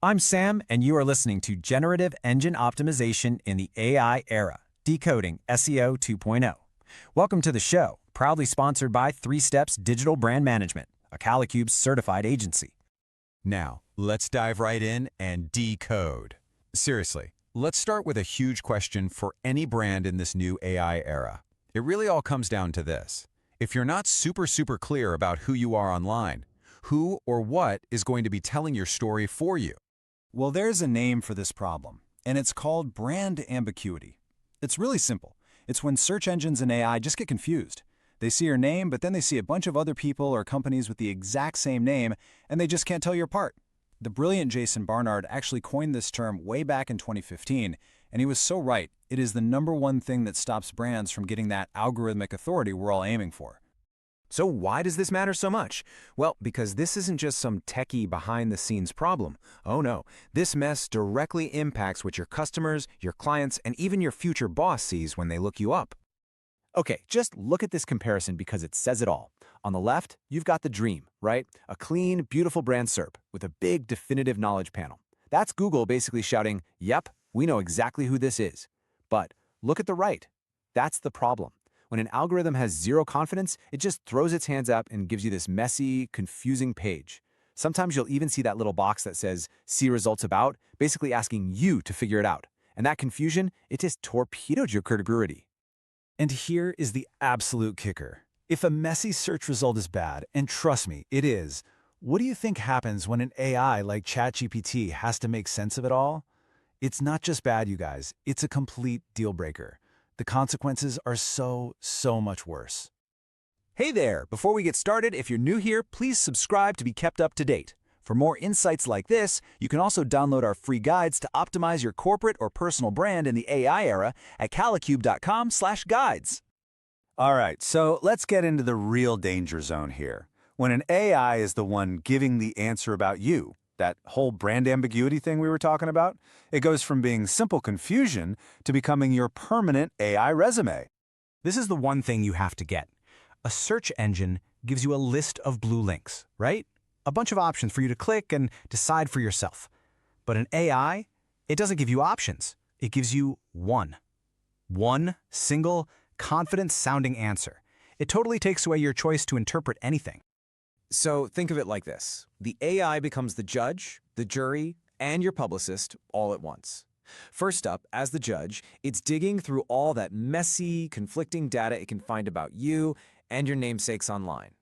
I'm Sam, and you are listening to Generative Engine Optimization in the AI Era, Decoding SEO 2.0. Welcome to the show, proudly sponsored by 3 Steps Digital Brand Management, a CaliCube certified agency. Now, let's dive right in and decode. Seriously, let's start with a huge question for any brand in this new AI era. It really all comes down to this. If you're not super clear about who you are online, who or what is going to be telling your story for you? Well, there's a name for this problem, and it's called brand ambiguity. It's really simple. It's when search engines and AI just get confused. They see your name, but then they see a bunch of other people or companies with the exact same name, and they just can't tell you apart. The brilliant Jason Barnard actually coined this term way back in 2015, and he was so right. It is the #1 thing that stops brands from getting that algorithmic authority we're all aiming for. So why does this matter so much? Well, because this isn't just some techie behind-the-scenes problem. Oh no, this mess directly impacts what your customers, your clients, and even your future boss sees when they look you up. Okay, just look at this comparison because it says it all. On the left, you've got the dream, right? A clean, beautiful brand SERP with a big, definitive knowledge panel. That's Google basically shouting, yep, we know exactly who this is. But look at the right. That's the problem. When an algorithm has zero confidence, it just throws its hands up and gives you this messy, confusing page. Sometimes you'll even see that little box that says, see results about, basically asking you to figure it out. And that confusion, it just torpedoed your credibility. And here is the absolute kicker. If a messy search result is bad, and trust me, it is, what do you think happens when an AI like ChatGPT has to make sense of it all? It's not just bad, you guys. It's a complete deal breaker. The consequences are so much worse. Hey there! Before we get started, if you're new here, please subscribe to be kept up to date. For more insights like this, you can also download our free guides to optimize your corporate or personal brand in the AI era at calicube.com/guides. All right, so let's get into the real danger zone here. When an AI is the one giving the answer about you, that whole brand ambiguity thing we were talking about, it goes from being simple confusion to becoming your permanent AI resume. This is the one thing you have to get. A search engine gives you a list of blue links, right? A bunch of options for you to click and decide for yourself. But an AI, it doesn't give you options. It gives you one single, confident-sounding answer. It totally takes away your choice to interpret anything. So think of it like this. The AI becomes the judge, the jury, and your publicist all at once. First up, as the judge, it's digging through all that messy, conflicting data it can find about you and your namesakes online.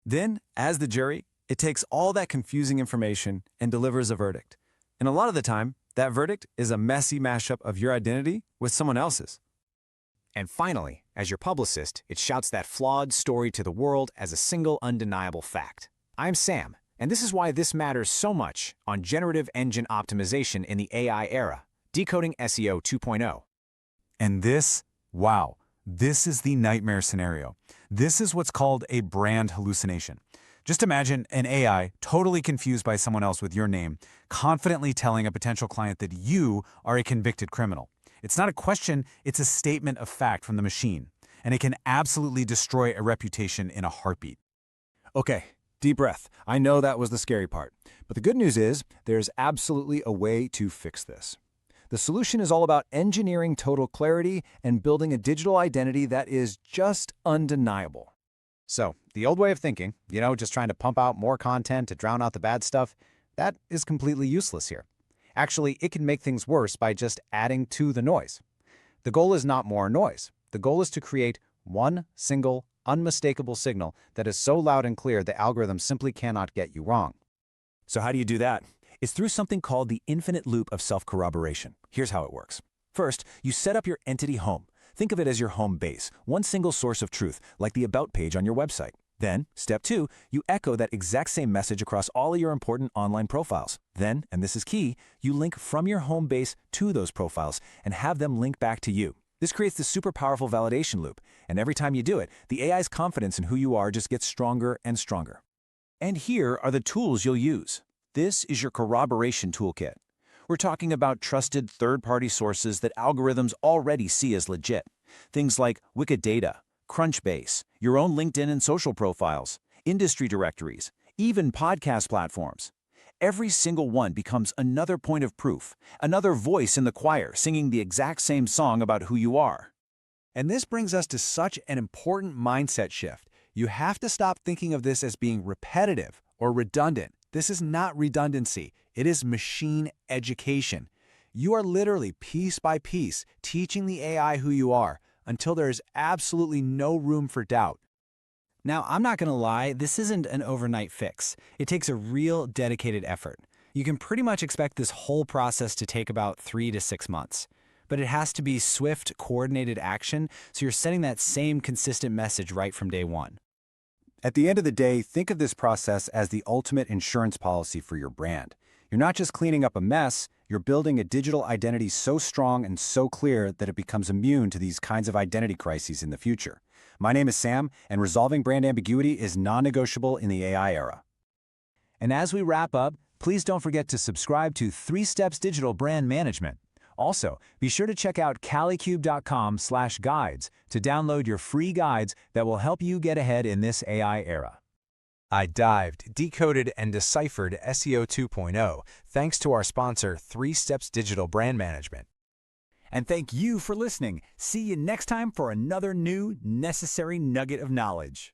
Then, as the jury, it takes all that confusing information and delivers a verdict. And a lot of the time, that verdict is a messy mashup of your identity with someone else's. And finally, as your publicist, it shouts that flawed story to the world as a single undeniable fact. I'm Sam, and this is why this matters so much on Generative Engine Optimization in the AI Era, Decoding SEO 2.0. And this, wow, this is the nightmare scenario. This is what's called a brand hallucination. Just imagine an AI totally confused by someone else with your name, confidently telling a potential client that you are a convicted criminal. It's not a question, it's a statement of fact from the machine, and it can absolutely destroy a reputation in a heartbeat. Okay, deep breath. I know that was the scary part, but the good news is there's absolutely a way to fix this. The solution is all about engineering total clarity and building a digital identity that is just undeniable. So, the old way of thinking, just trying to pump out more content to drown out the bad stuff, that is completely useless here. Actually, it can make things worse by just adding to the noise. The goal is not more noise. The goal is to create one single, unmistakable signal that is so loud and clear the algorithm simply cannot get you wrong. So how do you do that? It's through something called the infinite loop of self-corroboration. Here's how it works. First, you set up your entity home. Think of it as your home base, one single source of truth, like the About page on your website. Then, step 2, you echo that exact same message across all of your important online profiles. Then, and this is key, you link from your home base to those profiles and have them link back to you. This creates this super powerful validation loop, and every time you do it, the AI's confidence in who you are just gets stronger and stronger. And here are the tools you'll use. This is your corroboration toolkit. We're talking about trusted third-party sources that algorithms already see as legit. Things like Wikidata, Crunchbase, your own LinkedIn and social profiles, industry directories, even podcast platforms. Every single one becomes another point of proof, another voice in the choir singing the exact same song about who you are. And this brings us to such an important mindset shift. You have to stop thinking of this as being repetitive or redundant. This is not redundancy. It is machine education. You are literally piece by piece teaching the AI who you are until there is absolutely no room for doubt. Now, I'm not going to lie, this isn't an overnight fix. It takes a real dedicated effort. You can pretty much expect this whole process to take about 3 to 6 months. But it has to be swift, coordinated action, so you're sending that same consistent message right from day one. At the end of the day, think of this process as the ultimate insurance policy for your brand. You're not just cleaning up a mess, you're building a digital identity so strong and so clear that it becomes immune to these kinds of identity crises in the future. My name is Sam, and resolving brand ambiguity is non-negotiable in the AI era. And as we wrap up, please don't forget to subscribe to 3 Steps Digital Brand Management. Also, be sure to check out calicube.com/guides to download your free guides that will help you get ahead in this AI era. I dived, decoded, and deciphered SEO 2.0 thanks to our sponsor, 3 Steps Digital Brand Management. And thank you for listening. See you next time for another new necessary nugget of knowledge.